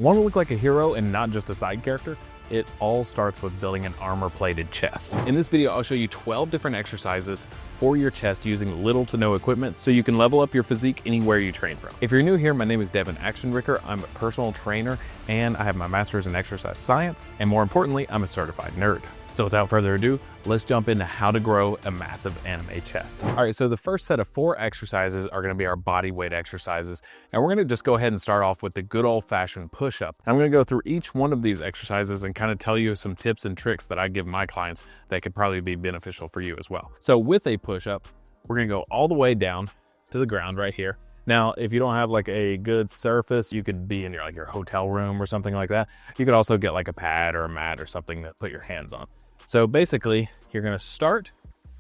Want to look like a hero and not just a side character? It all starts with building an armor-plated chest. In this video, I'll show you 12 different exercises for your chest using little to no equipment so you can level up your physique anywhere you train from. If you're new here, my name is Devin Actionricker. I'm a personal trainer and I have my master's in exercise science. And more importantly, I'm a certified nerd. So without further ado, let's jump into how to grow a massive anime chest. All right, so the first set of 4 exercises are gonna be our body weight exercises. And we're gonna just go ahead and start off with the good old fashioned push-up. I'm gonna go through each one of these exercises and kind of tell you some tips and tricks that I give my clients that could probably be beneficial for you as well. So with a push-up, we're gonna go all the way down to the ground right here. Now, if you don't have like a good surface, you could be in your hotel room or something like that. You could also get like a pad or a mat or something to put your hands on. So basically, you're gonna start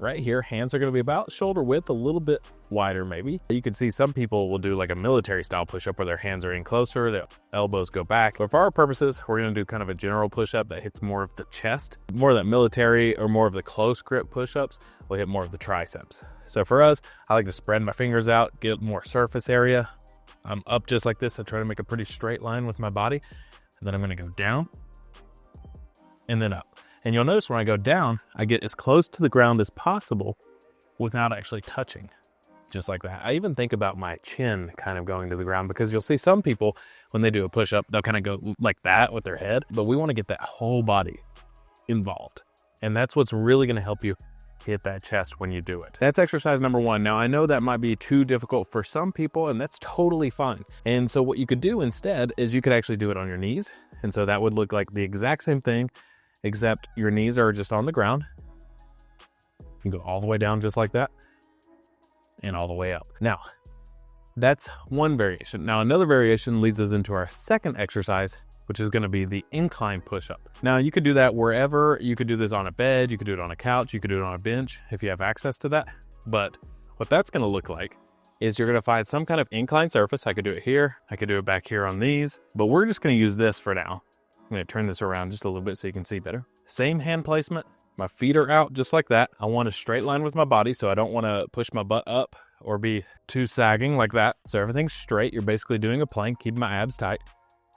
right here. Hands are gonna be about shoulder width, a little bit wider maybe. You can see some people will do like a military style push-up where their hands are in closer, the elbows go back. But for our purposes, we're gonna do kind of a general push-up that hits more of the chest. More of that military or more of the close grip push-ups will hit more of the triceps. So for us, I like to spread my fingers out, get more surface area. I'm up just like this. I try to make a pretty straight line with my body. And then I'm gonna go down and then up. And you'll notice when I go down, I get as close to the ground as possible without actually touching, just like that. I even think about my chin kind of going to the ground because you'll see some people, when they do a push-up, they'll kind of go like that with their head, but we want to get that whole body involved. And that's what's really going to help you hit that chest when you do it. That's exercise number 1. Now, I know that might be too difficult for some people, and that's totally fine. And so what you could do instead is you could actually do it on your knees. And so that would look like the exact same thing, except your knees are just on the ground. You can go all the way down just like that and all the way up. Now, that's one variation. Now, another variation leads us into our second exercise, which is going to be the incline push-up. Now, you could do that wherever. You could do this on a bed, you could do it on a couch, you could do it on a bench if you have access to that. But what that's going to look like is you're going to find some kind of inclined surface. I could do it here, I could do it back here on these, but we're just going to use this for now. I'm gonna turn this around just a little bit so you can see better. Same hand placement, my feet are out just like that. I want a straight line with my body, so I don't wanna push my butt up or be too sagging like that. So everything's straight. You're basically doing a plank, keeping my abs tight.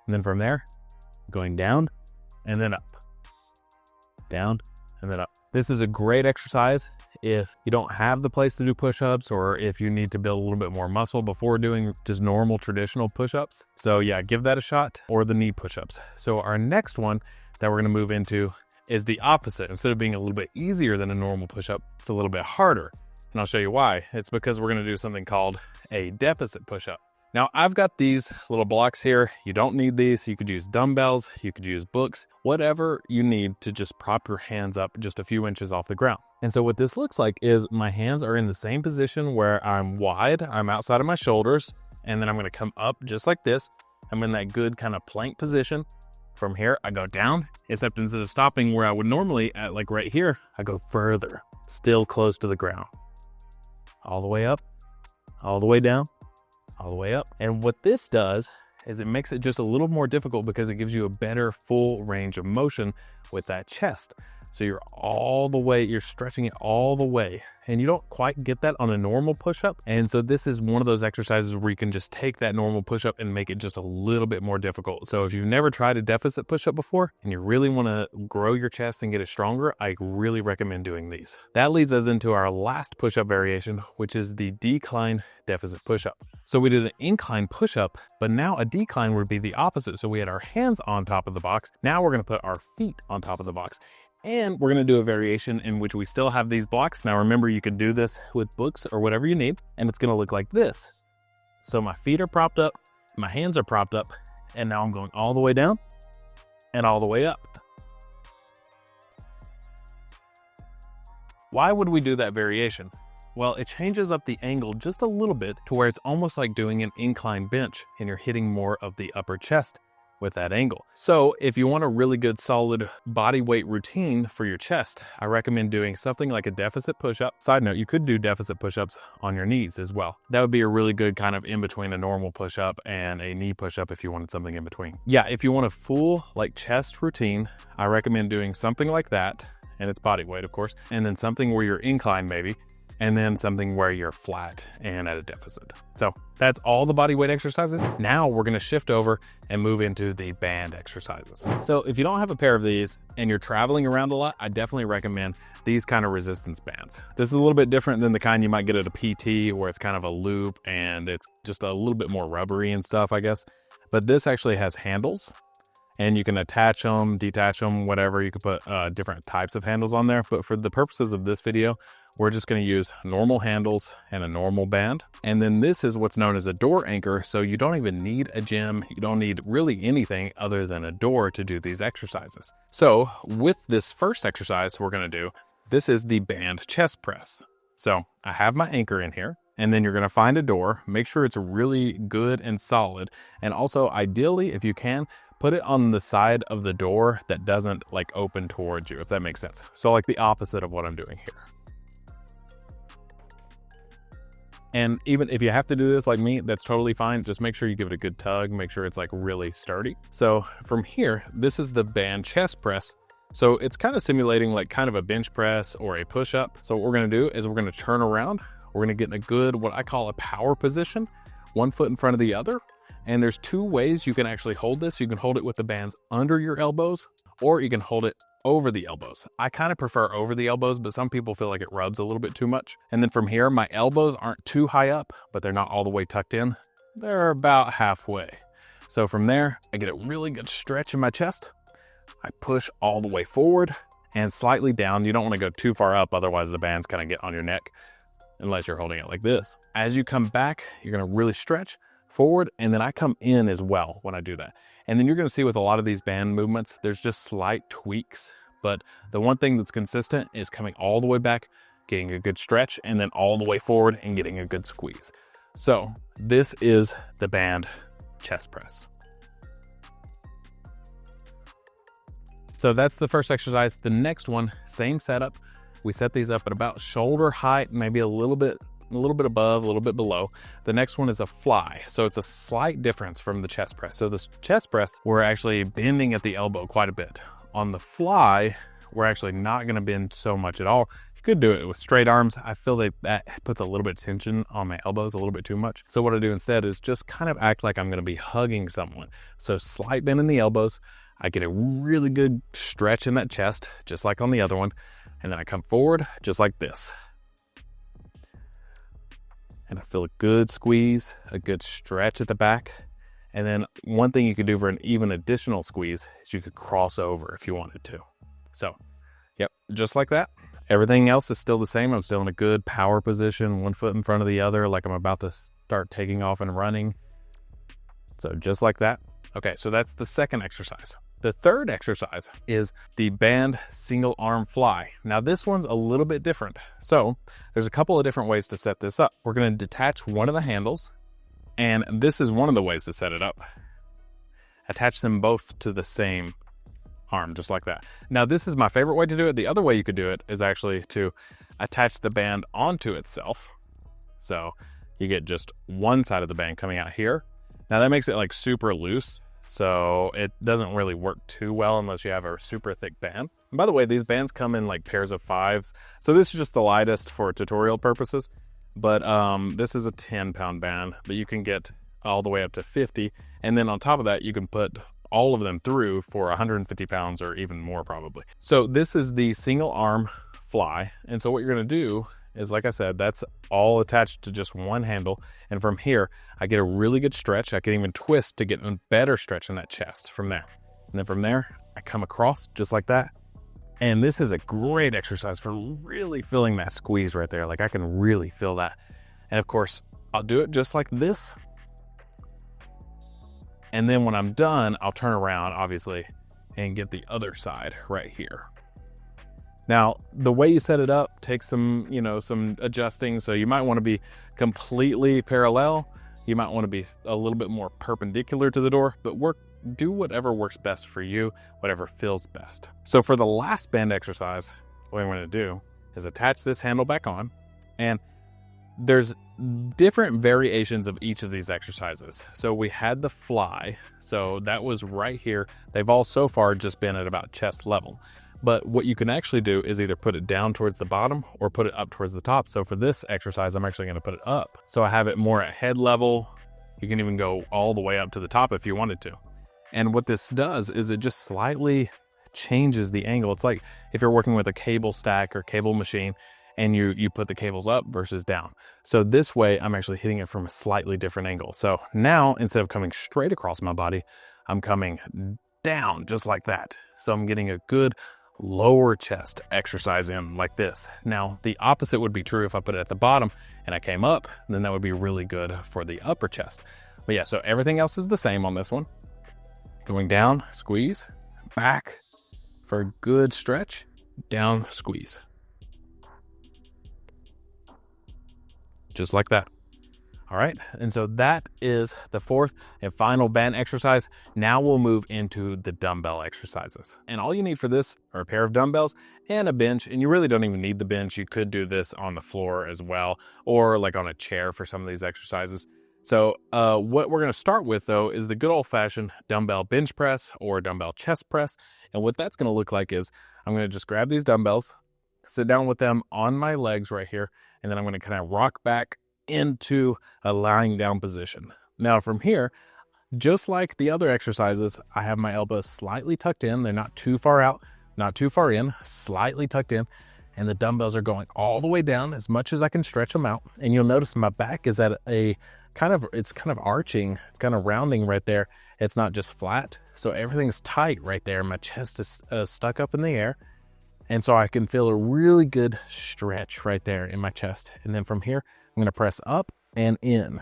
And then from there, going down and then up. Down and then up. This is a great exercise if you don't have the place to do push-ups or if you need to build a little bit more muscle before doing just normal traditional push-ups. So yeah, give that a shot, or the knee push-ups. So our next one that we're gonna move into is the opposite. Instead of being a little bit easier than a normal push-up, it's a little bit harder. And I'll show you why. It's because we're gonna do something called a deficit push-up. Now, I've got these little blocks here. You don't need these. You could use dumbbells, you could use books, whatever you need to just prop your hands up just a few inches off the ground. And so what this looks like is my hands are in the same position where I'm wide, I'm outside of my shoulders, and then I'm gonna come up just like this. I'm in that good kind of plank position. From here, I go down, except instead of stopping where I would normally at like right here, I go further, still close to the ground. All the way up, all the way down, all the way up. And what this does is it makes it just a little more difficult because it gives you a better full range of motion with that chest. So you're all the way, you're stretching it all the way, and you don't quite get that on a normal push-up. And so this is one of those exercises where you can just take that normal push-up and make it just a little bit more difficult. So if you've never tried a deficit push-up before and you really want to grow your chest and get it stronger, I really recommend doing these. That leads us into our last push-up variation, which is the decline deficit push-up. So we did an incline push-up, but now a decline would be the opposite. So we had our hands on top of the box. Now we're going to put our feet on top of the box. And we're gonna do a variation in which we still have these blocks. Now remember, you could do this with books or whatever you need, and it's gonna look like this. So my feet are propped up, my hands are propped up, and now I'm going all the way down and all the way up. Why would we do that variation? Well, it changes up the angle just a little bit to where it's almost like doing an incline bench and you're hitting more of the upper chest with that angle. So if you want a really good solid body weight routine for your chest, I recommend doing something like a deficit push-up. Side note, you could do deficit push-ups on your knees as well. That would be a really good kind of in between a normal push-up and a knee push-up if you wanted something in between. Yeah, if you want a full like chest routine, I recommend doing something like that, and it's body weight of course, and then something where you're inclined maybe, and then something where you're flat and at a deficit. So that's all the body weight exercises. Now we're gonna shift over and move into the band exercises. So if you don't have a pair of these and you're traveling around a lot, I definitely recommend these kind of resistance bands. This is a little bit different than the kind you might get at a PT where it's kind of a loop and it's just a little bit more rubbery and stuff, I guess. But this actually has handles, and you can attach them, detach them, whatever. You can put different types of handles on there. But for the purposes of this video, we're just gonna use normal handles and a normal band. And then this is what's known as a door anchor. So you don't even need a gym. You don't need really anything other than a door to do these exercises. So with this first exercise we're gonna do, this is the band chest press. So I have my anchor in here. And then you're gonna find a door, make sure it's really good and solid. And also ideally, if you can, put it on the side of the door that doesn't like open towards you, if that makes sense. So like the opposite of what I'm doing here. And even if you have to do this like me, that's totally fine. Just make sure you give it a good tug, make sure it's like really sturdy. So from here, this is the band chest press. So it's kind of simulating like kind of a bench press or a push up. So what we're gonna do is we're gonna turn around. We're gonna get in a good, what I call a power position, one foot in front of the other. And there's two ways you can actually hold this. You can hold it with the bands under your elbows, or you can hold it over the elbows. I kind of prefer over the elbows, but some people feel like it rubs a little bit too much. And then from here, my elbows aren't too high up, but they're not all the way tucked in. They're about halfway. So from there, I get a really good stretch in my chest. I push all the way forward and slightly down. You don't want to go too far up, otherwise the bands kind of get on your neck, unless you're holding it like this. As you come back, you're gonna really stretch forward, and then I come in as well when I do that. And then you're gonna see with a lot of these band movements, there's just slight tweaks, but the one thing that's consistent is coming all the way back, getting a good stretch, and then all the way forward and getting a good squeeze. So this is the band chest press. So that's the first exercise. The next one, same setup. We set these up at about shoulder height, maybe a little bit above, a little bit below. The next one is a fly. So it's a slight difference from the chest press. So this chest press, we're actually bending at the elbow quite a bit. On the fly, we're actually not gonna bend so much at all. You could do it with straight arms. I feel like that puts a little bit of tension on my elbows, a little bit too much. So what I do instead is just kind of act like I'm gonna be hugging someone. So slight bend in the elbows. I get a really good stretch in that chest, just like on the other one. And then I come forward just like this. And I feel a good squeeze, a good stretch at the back. And then one thing you could do for an even additional squeeze is you could cross over if you wanted to. So, yep, just like that. Everything else is still the same. I'm still in a good power position, one foot in front of the other, like I'm about to start taking off and running. So just like that. Okay, so that's the second exercise. The third exercise is the band single arm fly. Now this one's a little bit different. So there's a couple of different ways to set this up. We're gonna detach one of the handles, and this is one of the ways to set it up. Attach them both to the same arm, just like that. Now this is my favorite way to do it. The other way you could do it is actually to attach the band onto itself. So you get just one side of the band coming out here. Now that makes it like super loose. So it doesn't really work too well unless you have a super thick band. And by the way, these bands come in like pairs of 5s. So this is just the lightest for tutorial purposes, but this is a 10-pound band, but you can get all the way up to 50. And then on top of that, you can put all of them through for 150 pounds or even more probably. So this is the single arm fly. And so what you're gonna do is, like I said, that's all attached to just one handle. And from here, I get a really good stretch. I can even twist to get a better stretch in that chest from there. And then from there, I come across just like that. And this is a great exercise for really feeling that squeeze right there. Like I can really feel that. And of course, I'll do it just like this. And then when I'm done, I'll turn around, obviously, and get the other side right here. Now, the way you set it up takes some, some adjusting. So you might want to be completely parallel. You might want to be a little bit more perpendicular to the door, but do whatever works best for you, whatever feels best. So for the last band exercise, what I'm going to do is attach this handle back on, and there's different variations of each of these exercises. So we had the fly, so that was right here. They've all so far just been at about chest level. But what you can actually do is either put it down towards the bottom or put it up towards the top. So for this exercise, I'm actually going to put it up. So I have it more at head level. You can even go all the way up to the top if you wanted to. And what this does is it just slightly changes the angle. It's like if you're working with a cable stack or cable machine and you put the cables up versus down. So this way I'm actually hitting it from a slightly different angle. So now instead of coming straight across my body, I'm coming down just like that. So I'm getting a good lower chest exercise in like this. Now the opposite would be true if I put it at the bottom and I came up, then that would be really good for the upper chest. But yeah, so everything else is the same on this one. Going down, squeeze, back for a good stretch, down, squeeze. Just like that. All right, and so that is the fourth and final band exercise. Now we'll move into the dumbbell exercises. And all you need for this are a pair of dumbbells and a bench, and you really don't even need the bench. You could do this on the floor as well, or like on a chair for some of these exercises. So what we're gonna start with though is the good old fashioned dumbbell bench press or dumbbell chest press. And what that's gonna look like is I'm gonna just grab these dumbbells, sit down with them on my legs right here, and then I'm gonna kind of rock back into a lying down position. Now from here, just like the other exercises, I have my elbows slightly tucked in. They're not too far out, not too far in, slightly tucked in. And the dumbbells are going all the way down as much as I can stretch them out. And you'll notice my back is at a it's kind of arching. It's kind of rounding right there. It's not just flat. So everything's tight right there. My chest is stuck up in the air. And so I can feel a really good stretch right there in my chest. And then from here, I'm going to press up and in.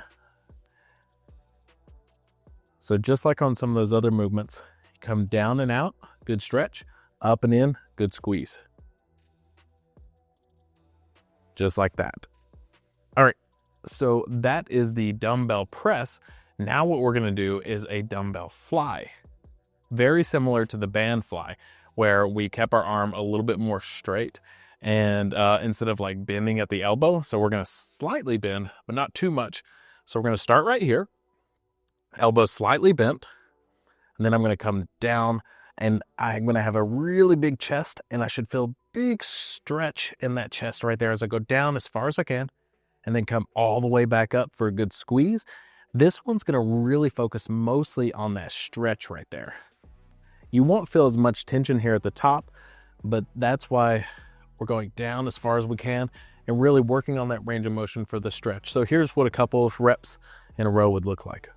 So just like on some of those other movements, you come down and out, good stretch, up and in, good squeeze. Just like that. All right, so that is the dumbbell press. Now what we're going to do is a dumbbell fly. Very similar to the band fly, where we kept our arm a little bit more straight and instead of like bending at the elbow. So we're going to slightly bend, but not too much. So we're going to start right here, elbow slightly bent, and then I'm going to come down and I'm going to have a really big chest, and I should feel big stretch in that chest right there as I go down as far as I can and then come all the way back up for a good squeeze. This one's going to really focus mostly on that stretch right there. You won't feel as much tension here at the top, but that's why we're going down as far as we can and really working on that range of motion for the stretch. So here's what a couple of reps in a row would look like.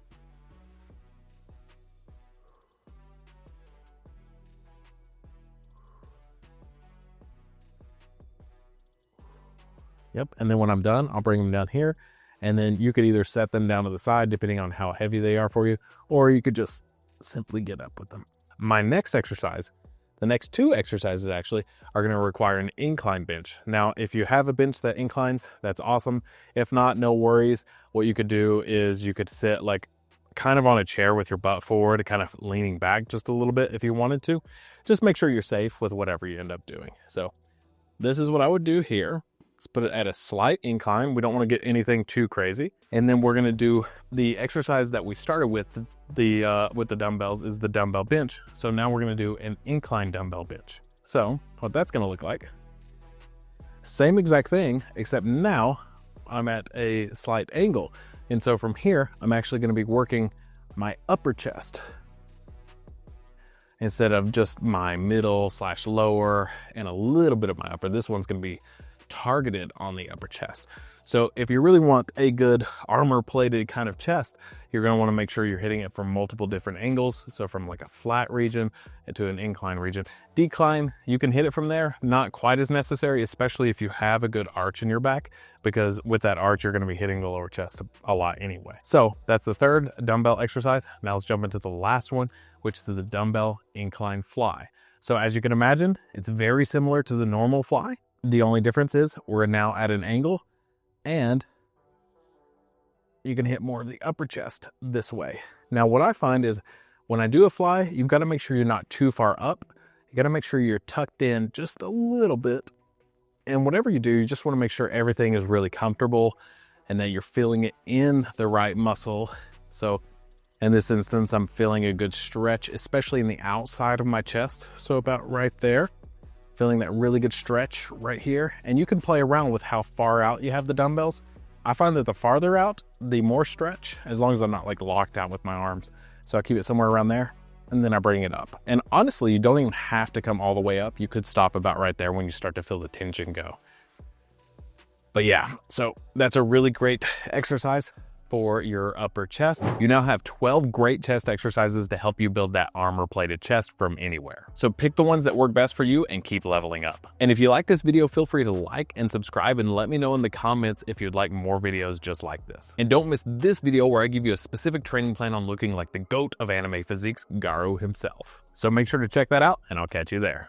Yep, and then when I'm done, I'll bring them down here, and then you could either set them down to the side depending on how heavy they are for you, or you could just simply get up with them. My next exercise, the next two exercises actually, are going to require an incline bench. Now, if you have a bench that inclines, that's awesome. If not, no worries. What you could do is you could sit like kind of on a chair with your butt forward, kind of leaning back just a little bit if you wanted to. Just make sure you're safe with whatever you end up doing. So this is what I would do here. Let's put it at a slight incline. We don't want to get anything too crazy. And then we're going to do the exercise that we started with the dumbbells is the dumbbell bench. So now we're going to do an incline dumbbell bench. So what that's going to look like, same exact thing, except now I'm at a slight angle. And so from here, I'm actually going to be working my upper chest instead of just my middle / lower and a little bit of my upper. This one's going to be targeted on the upper chest. So if you really want a good armor plated kind of chest, you're going to want to make sure you're hitting it from multiple different angles. So from like a flat region to an incline region. Decline, you can hit it from there, not quite as necessary, especially if you have a good arch in your back, because with that arch, you're going to be hitting the lower chest a lot anyway. So that's the third dumbbell exercise. Now let's jump into the last one, which is the dumbbell incline fly. So as you can imagine, it's very similar to the normal fly. The only difference is we're now at an angle and you can hit more of the upper chest this way. Now, what I find is when I do a fly, you've got to make sure you're not too far up. You got to make sure you're tucked in just a little bit. And whatever you do, you just want to make sure everything is really comfortable and that you're feeling it in the right muscle. So in this instance, I'm feeling a good stretch, especially in the outside of my chest. So about right there. feeling that really good stretch right here. And you can play around with how far out you have the dumbbells. I find that the farther out, the more stretch, as long as I'm not like locked out with my arms. So I keep it somewhere around there, and then I bring it up. And honestly, you don't even have to come all the way up. You could stop about right there when you start to feel the tension go. But yeah, so that's a really great exercise for your upper chest. You now have 12 great chest exercises to help you build that armor-plated chest from anywhere. So pick the ones that work best for you and keep leveling up. And if you like this video, feel free to like and subscribe and let me know in the comments if you'd like more videos just like this. And don't miss this video where I give you a specific training plan on looking like the GOAT of anime physiques, Garou himself. So make sure to check that out, and I'll catch you there.